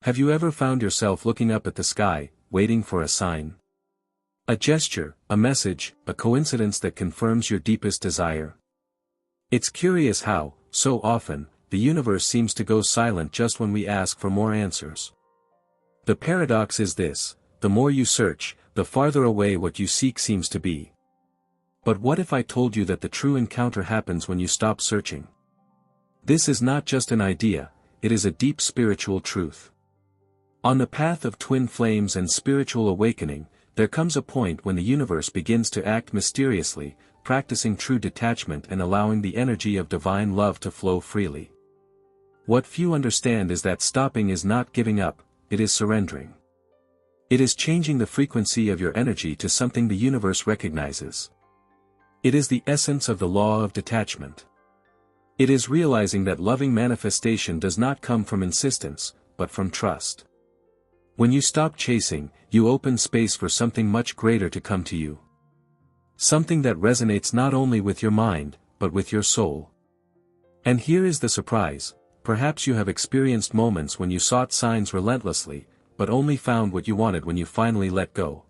Have you ever found yourself looking up at the sky, waiting for a sign? A gesture, a message, a coincidence that confirms your deepest desire? It's curious how, so often, the universe seems to go silent just when we ask for more answers. The paradox is this: the more you search, the farther away what you seek seems to be. But what if I told you that the true encounter happens when you stop searching? This is not just an idea, it is a deep spiritual truth. On the path of twin flames and spiritual awakening, there comes a point when the universe begins to act mysteriously, practicing true detachment and allowing the energy of divine love to flow freely. What few understand is that stopping is not giving up, it is surrendering. It is changing the frequency of your energy to something the universe recognizes. It is the essence of the law of detachment. It is realizing that loving manifestation does not come from insistence, but from trust. When you stop chasing, you open space for something much greater to come to you. Something that resonates not only with your mind, but with your soul. And here is the surprise: perhaps you have experienced moments when you sought signs relentlessly, but only found what you wanted when you finally let go.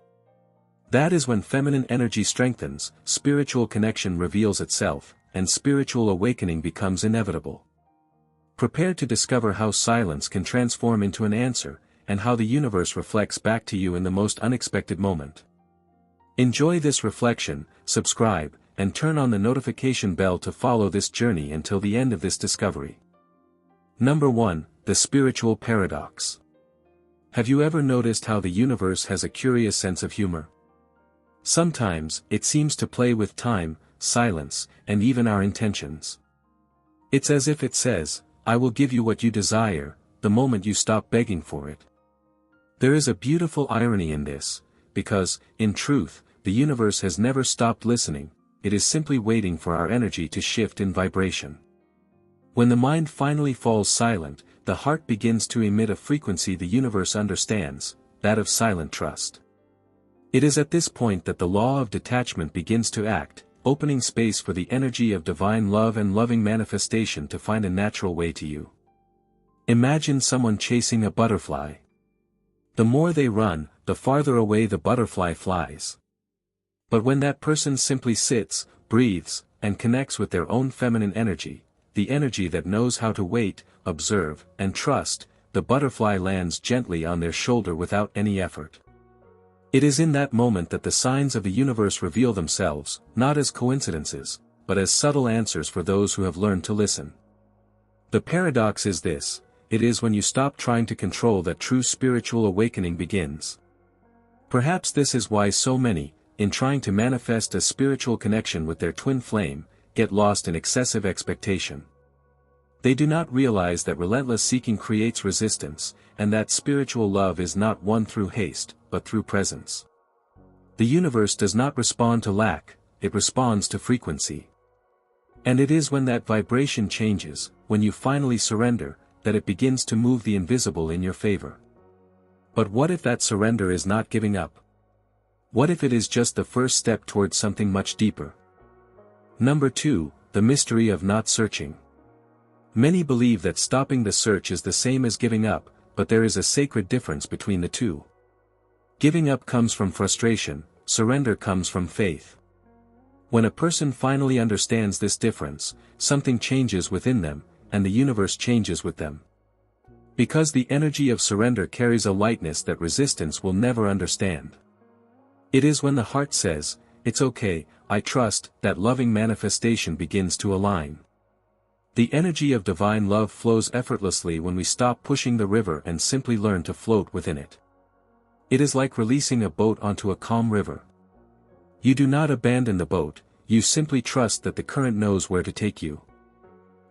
That is when feminine energy strengthens, spiritual connection reveals itself, and spiritual awakening becomes inevitable. Prepare to discover how silence can transform into an answer, and how the universe reflects back to you in the most unexpected moment. Enjoy this reflection, subscribe, and turn on the notification bell to follow this journey until the end of this discovery. Number 1, the spiritual paradox. Have you ever noticed how the universe has a curious sense of humor? Sometimes, it seems to play with time, silence, and even our intentions. It's as if it says, "I will give you what you desire, the moment you stop begging for it." There is a beautiful irony in this, because, in truth, the universe has never stopped listening, it is simply waiting for our energy to shift in vibration. When the mind finally falls silent, the heart begins to emit a frequency the universe understands, that of silent trust. It is at this point that the law of detachment begins to act, opening space for the energy of divine love and loving manifestation to find a natural way to you. Imagine someone chasing a butterfly. The more they run, the farther away the butterfly flies. But when that person simply sits, breathes, and connects with their own feminine energy, the energy that knows how to wait, observe, and trust, the butterfly lands gently on their shoulder without any effort. It is in that moment that the signs of the universe reveal themselves, not as coincidences, but as subtle answers for those who have learned to listen. The paradox is this: it is when you stop trying to control that true spiritual awakening begins. Perhaps this is why so many, in trying to manifest a spiritual connection with their twin flame, get lost in excessive expectation. They do not realize that relentless seeking creates resistance, and that spiritual love is not won through haste, but through presence. The universe does not respond to lack, it responds to frequency. And it is when that vibration changes, when you finally surrender, that it begins to move the invisible in your favor. But what if that surrender is not giving up? What if it is just the first step towards something much deeper? Number 2, the mystery of not searching. Many believe that stopping the search is the same as giving up, but there is a sacred difference between the two. Giving up comes from frustration, surrender comes from faith. When a person finally understands this difference, something changes within them, and the universe changes with them. Because the energy of surrender carries a lightness that resistance will never understand. It is when the heart says, "It's okay, I trust," that loving manifestation begins to align. The energy of divine love flows effortlessly when we stop pushing the river and simply learn to float within it. It is like releasing a boat onto a calm river. You do not abandon the boat, you simply trust that the current knows where to take you.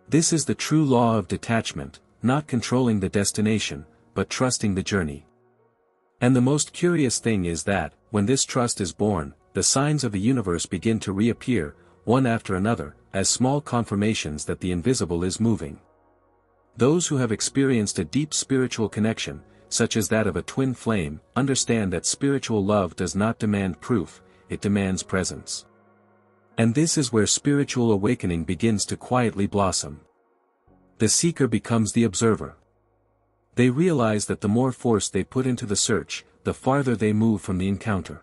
This is the true law of detachment, not controlling the destination, but trusting the journey. And the most curious thing is that, when this trust is born, the signs of the universe begin to reappear, one after another, as small confirmations that the invisible is moving. Those who have experienced a deep spiritual connection, such as that of a twin flame, understand that spiritual love does not demand proof, it demands presence. And this is where spiritual awakening begins to quietly blossom. The seeker becomes the observer. They realize that the more force they put into the search, the farther they move from the encounter.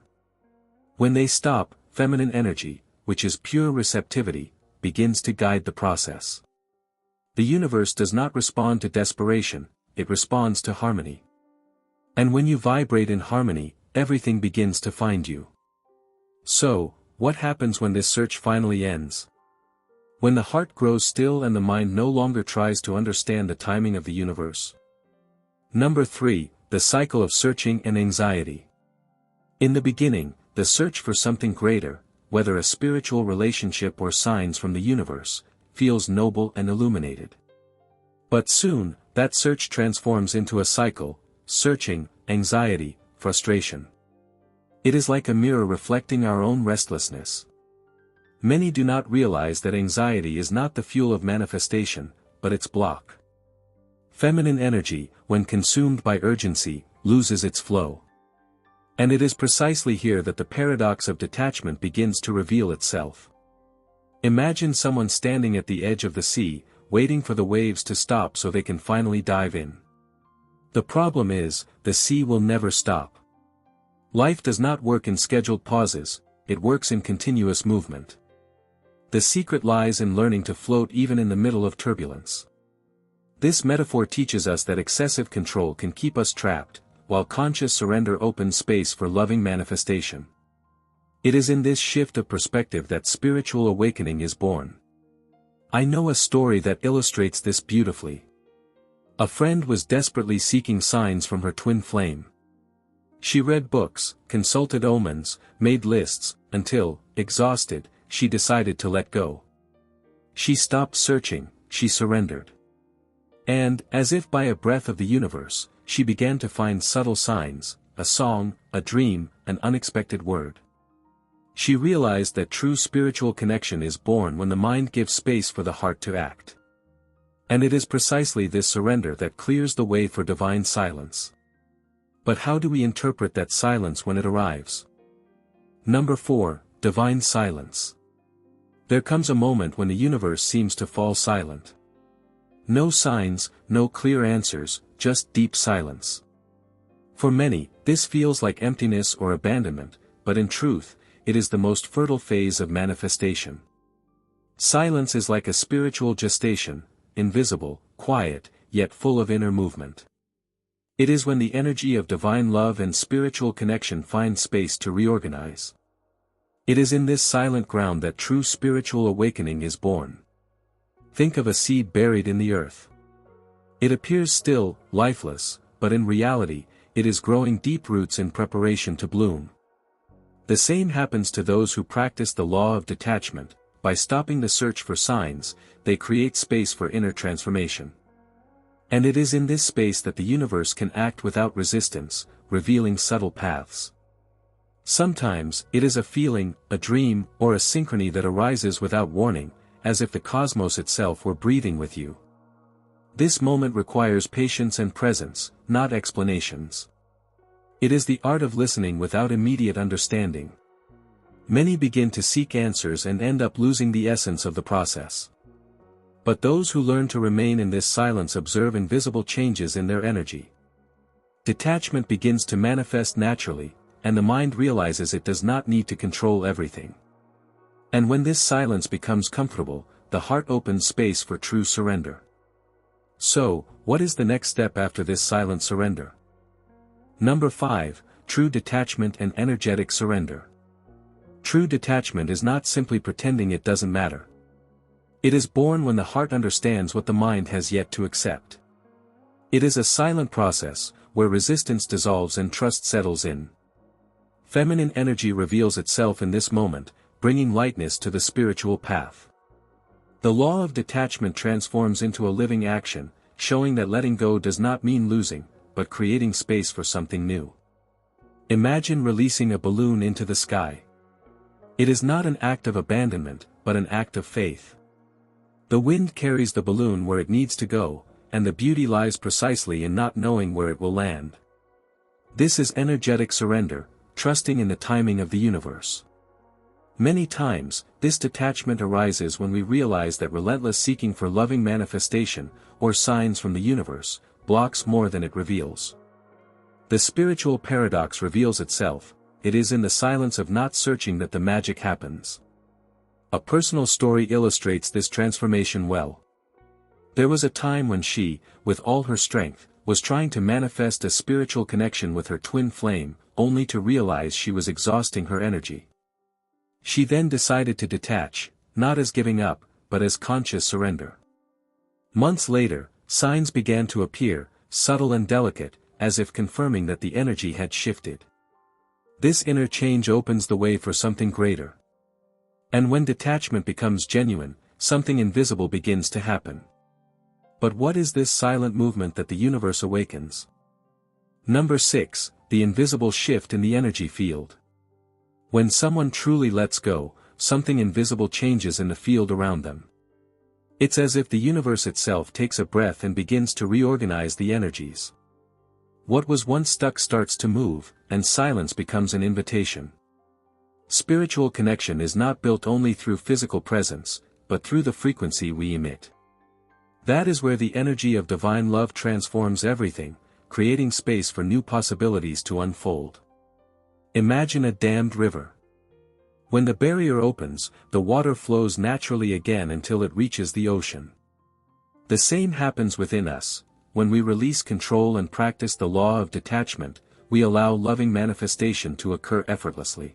When they stop, feminine energy, which is pure receptivity, begins to guide the process. The universe does not respond to desperation, it responds to harmony. And when you vibrate in harmony, everything begins to find you. So, what happens when this search finally ends? When the heart grows still and the mind no longer tries to understand the timing of the universe. Number 3, the cycle of searching and anxiety. In the beginning, the search for something greater, whether a spiritual relationship or signs from the universe, feels noble and illuminated. But soon, that search transforms into a cycle: searching, anxiety, frustration. It is like a mirror reflecting our own restlessness. Many do not realize that anxiety is not the fuel of manifestation, but its block. Feminine energy, when consumed by urgency, loses its flow. And it is precisely here that the paradox of detachment begins to reveal itself. Imagine someone standing at the edge of the sea, waiting for the waves to stop so they can finally dive in. The problem is, the sea will never stop. Life does not work in scheduled pauses, it works in continuous movement. The secret lies in learning to float even in the middle of turbulence. This metaphor teaches us that excessive control can keep us trapped, while conscious surrender opens space for loving manifestation. It is in this shift of perspective that spiritual awakening is born. I know a story that illustrates this beautifully. A friend was desperately seeking signs from her twin flame. She read books, consulted omens, made lists, until, exhausted, she decided to let go. She stopped searching, she surrendered. And, as if by a breath of the universe, she began to find subtle signs: a song, a dream, an unexpected word. She realized that true spiritual connection is born when the mind gives space for the heart to act. And it is precisely this surrender that clears the way for divine silence. But how do we interpret that silence when it arrives? Number 4, divine silence. There comes a moment when the universe seems to fall silent. No signs, no clear answers, just deep silence. For many, this feels like emptiness or abandonment, but in truth, it is the most fertile phase of manifestation. Silence is like a spiritual gestation, invisible, quiet, yet full of inner movement. It is when the energy of divine love and spiritual connection find space to reorganize. It is in this silent ground that true spiritual awakening is born. Think of a seed buried in the earth. It appears still, lifeless, but in reality, it is growing deep roots in preparation to bloom. The same happens to those who practice the law of detachment. By stopping the search for signs, they create space for inner transformation. And it is in this space that the universe can act without resistance, revealing subtle paths. Sometimes, it is a feeling, a dream, or a synchrony that arises without warning, as if the cosmos itself were breathing with you. This moment requires patience and presence, not explanations. It is the art of listening without immediate understanding. Many begin to seek answers and end up losing the essence of the process. But those who learn to remain in this silence observe invisible changes in their energy. Detachment begins to manifest naturally, and the mind realizes it does not need to control everything. And when this silence becomes comfortable, the heart opens space for true surrender. So, what is the next step after this silent surrender? Number 5, true detachment and energetic surrender. True detachment is not simply pretending it doesn't matter. It is born when the heart understands what the mind has yet to accept. It is a silent process, where resistance dissolves and trust settles in. Feminine energy reveals itself in this moment, bringing lightness to the spiritual path. The law of detachment transforms into a living action, showing that letting go does not mean losing, but creating space for something new. Imagine releasing a balloon into the sky. It is not an act of abandonment, but an act of faith. The wind carries the balloon where it needs to go, and the beauty lies precisely in not knowing where it will land. This is energetic surrender, trusting in the timing of the universe. Many times, this detachment arises when we realize that relentless seeking for loving manifestation, or signs from the universe, blocks more than it reveals. The spiritual paradox reveals itself. It is in the silence of not searching that the magic happens. A personal story illustrates this transformation well. There was a time when she, with all her strength, was trying to manifest a spiritual connection with her twin flame, only to realize she was exhausting her energy. She then decided to detach, not as giving up, but as conscious surrender. Months later, signs began to appear, subtle and delicate, as if confirming that the energy had shifted. This inner change opens the way for something greater. And when detachment becomes genuine, something invisible begins to happen. But what is this silent movement that the universe awakens? Number 6, the invisible shift in the energy field. When someone truly lets go, something invisible changes in the field around them. It's as if the universe itself takes a breath and begins to reorganize the energies. What was once stuck starts to move, and silence becomes an invitation. Spiritual connection is not built only through physical presence, but through the frequency we emit. That is where the energy of divine love transforms everything, creating space for new possibilities to unfold. Imagine a dammed river. When the barrier opens, the water flows naturally again until it reaches the ocean. The same happens within us. When we release control and practice the law of detachment, we allow loving manifestation to occur effortlessly.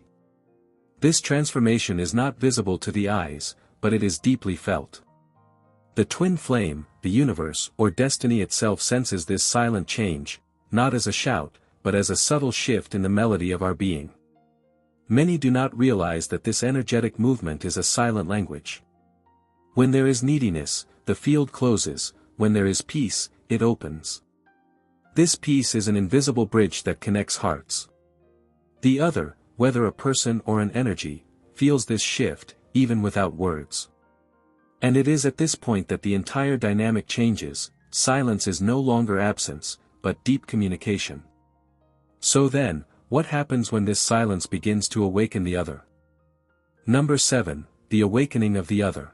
This transformation is not visible to the eyes, but it is deeply felt. The twin flame, the universe or destiny itself senses this silent change, not as a shout, but as a subtle shift in the melody of our being. Many do not realize that this energetic movement is a silent language. When there is neediness, the field closes. When there is peace, it opens. This peace is an invisible bridge that connects hearts. The other, whether a person or an energy, feels this shift, even without words. And it is at this point that the entire dynamic changes. Silence is no longer absence, but deep communication. So then, what happens when this silence begins to awaken the other? Number 7, the awakening of the other.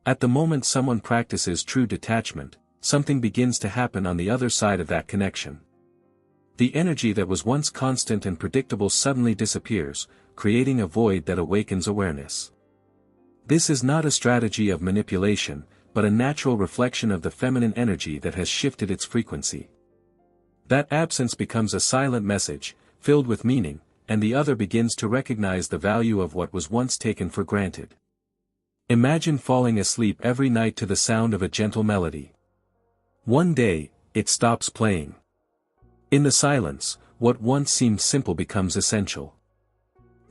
At the moment someone practices true detachment, something begins to happen on the other side of that connection. The energy that was once constant and predictable suddenly disappears, creating a void that awakens awareness. This is not a strategy of manipulation, but a natural reflection of the feminine energy that has shifted its frequency. That absence becomes a silent message, filled with meaning, and the other begins to recognize the value of what was once taken for granted. Imagine falling asleep every night to the sound of a gentle melody. One day, it stops playing. In the silence, what once seemed simple becomes essential.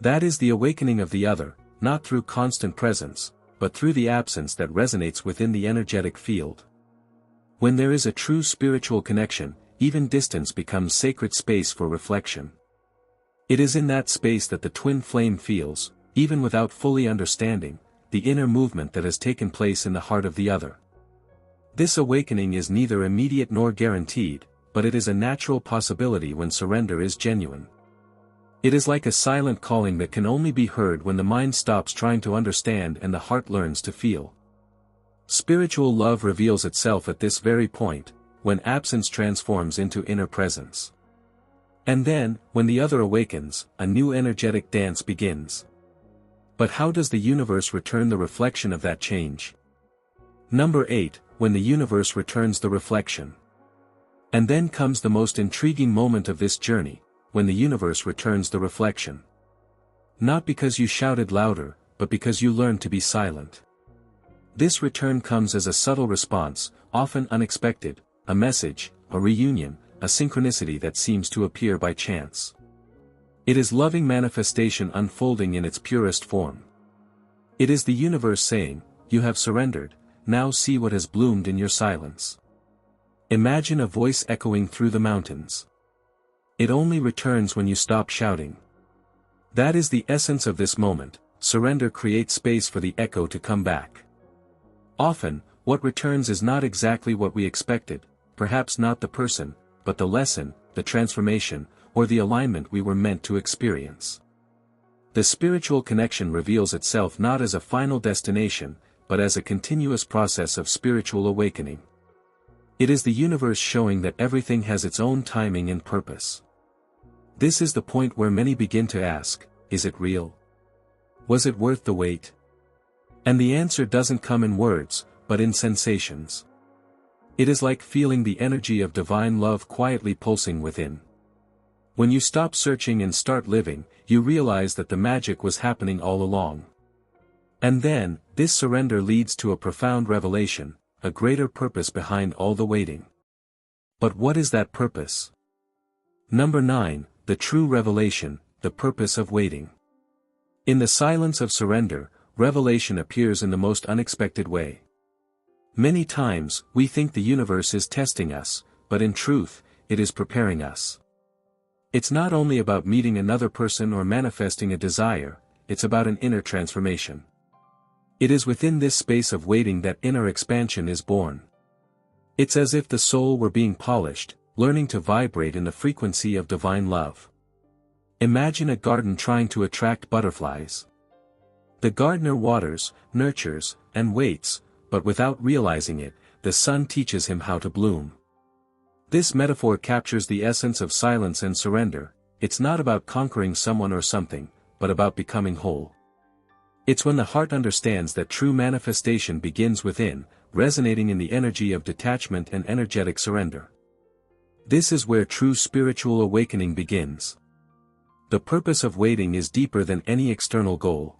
That is the awakening of the other, not through constant presence, but through the absence that resonates within the energetic field. When there is a true spiritual connection, even distance becomes sacred space for reflection. It is in that space that the twin flame feels, even without fully understanding, the inner movement that has taken place in the heart of the other. This awakening is neither immediate nor guaranteed, but it is a natural possibility when surrender is genuine. It is like a silent calling that can only be heard when the mind stops trying to understand and the heart learns to feel. Spiritual love reveals itself at this very point, when absence transforms into inner presence. And then, when the other awakens, a new energetic dance begins. But how does the universe return the reflection of that change? Number 8, when the universe returns the reflection. And then comes the most intriguing moment of this journey, when the universe returns the reflection. Not because you shouted louder, but because you learned to be silent. This return comes as a subtle response, often unexpected, a message, a reunion, a synchronicity that seems to appear by chance. It is loving manifestation unfolding in its purest form. It is the universe saying, "You have surrendered, now see what has bloomed in your silence." Imagine a voice echoing through the mountains. It only returns when you stop shouting. That is the essence of this moment. Surrender creates space for the echo to come back. Often, what returns is not exactly what we expected, perhaps not the person, but the lesson, the transformation, or the alignment we were meant to experience. The spiritual connection reveals itself not as a final destination, but as a continuous process of spiritual awakening. It is the universe showing that everything has its own timing and purpose. This is the point where many begin to ask, is it real? Was it worth the wait? And the answer doesn't come in words, but in sensations. It is like feeling the energy of divine love quietly pulsing within. When you stop searching and start living, you realize that the magic was happening all along. And then, this surrender leads to a profound revelation, a greater purpose behind all the waiting. But what is that purpose? Number 9, the true revelation, the purpose of waiting. In the silence of surrender, revelation appears in the most unexpected way. Many times, we think the universe is testing us, but in truth, it is preparing us. It's not only about meeting another person or manifesting a desire, it's about an inner transformation. It is within this space of waiting that inner expansion is born. It's as if the soul were being polished, learning to vibrate in the frequency of divine love. Imagine a garden trying to attract butterflies. The gardener waters, nurtures, and waits, but without realizing it, the sun teaches him how to bloom. This metaphor captures the essence of silence and surrender. It's not about conquering someone or something, but about becoming whole. It's when the heart understands that true manifestation begins within, resonating in the energy of detachment and energetic surrender. This is where true spiritual awakening begins. The purpose of waiting is deeper than any external goal.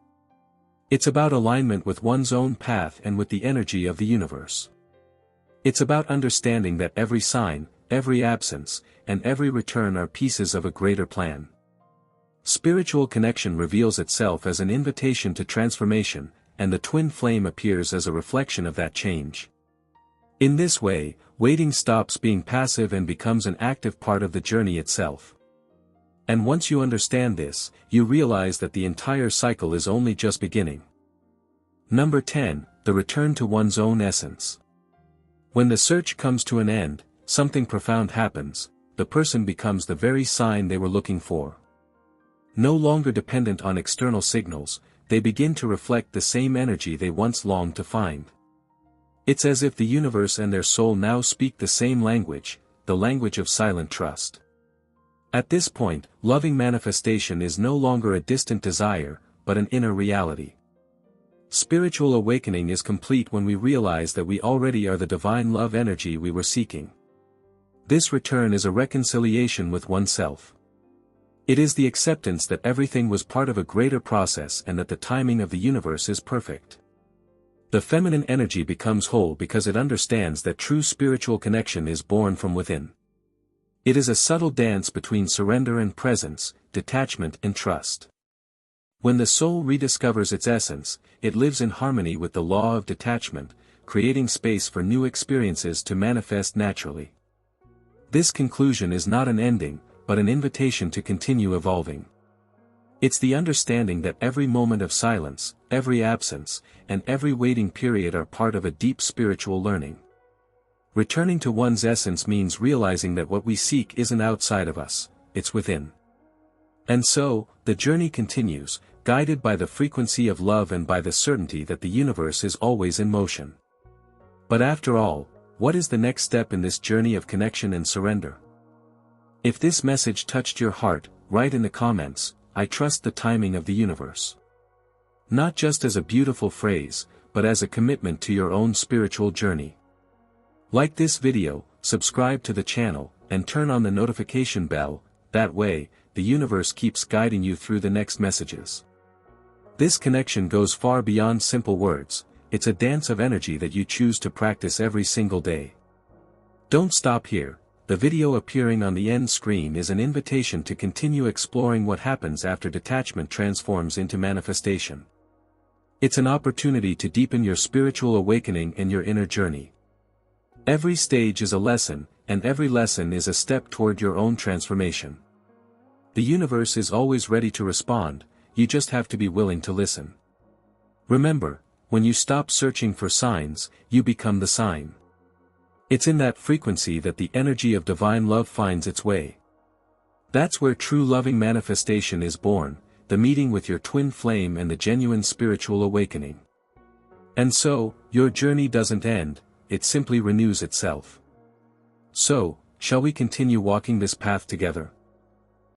It's about alignment with one's own path and with the energy of the universe. It's about understanding that every sign, every absence, and every return are pieces of a greater plan. Spiritual connection reveals itself as an invitation to transformation, and the twin flame appears as a reflection of that change. In this way, waiting stops being passive and becomes an active part of the journey itself. And once you understand this, you realize that the entire cycle is only just beginning. Number 10, the return to one's own essence. When the search comes to an end, something profound happens. The person becomes the very sign they were looking for. No longer dependent on external signals, they begin to reflect the same energy they once longed to find. It's as if the universe and their soul now speak the same language, the language of silent trust. At this point, loving manifestation is no longer a distant desire, but an inner reality. Spiritual awakening is complete when we realize that we already are the divine love energy we were seeking. This return is a reconciliation with oneself. It is the acceptance that everything was part of a greater process and that the timing of the universe is perfect. The feminine energy becomes whole because it understands that true spiritual connection is born from within. It is a subtle dance between surrender and presence, detachment and trust. When the soul rediscovers its essence, it lives in harmony with the law of detachment, creating space for new experiences to manifest naturally. This conclusion is not an ending, but an invitation to continue evolving. It's the understanding that every moment of silence, every absence, and every waiting period are part of a deep spiritual learning. Returning to one's essence means realizing that what we seek isn't outside of us, it's within. And so, the journey continues, guided by the frequency of love and by the certainty that the universe is always in motion. But after all, what is the next step in this journey of connection and surrender? If this message touched your heart, write in the comments, "I trust the timing of the universe." Not just as a beautiful phrase, but as a commitment to your own spiritual journey. Like this video, subscribe to the channel, and turn on the notification bell. That way, the universe keeps guiding you through the next messages. This connection goes far beyond simple words, it's a dance of energy that you choose to practice every single day. Don't stop here, the video appearing on the end screen is an invitation to continue exploring what happens after detachment transforms into manifestation. It's an opportunity to deepen your spiritual awakening and your inner journey. Every stage is a lesson, and every lesson is a step toward your own transformation. The universe is always ready to respond, you just have to be willing to listen. Remember, when you stop searching for signs, you become the sign. It's in that frequency that the energy of divine love finds its way. That's where true loving manifestation is born, the meeting with your twin flame and the genuine spiritual awakening. And so, your journey doesn't end, it simply renews itself. So, shall we continue walking this path together?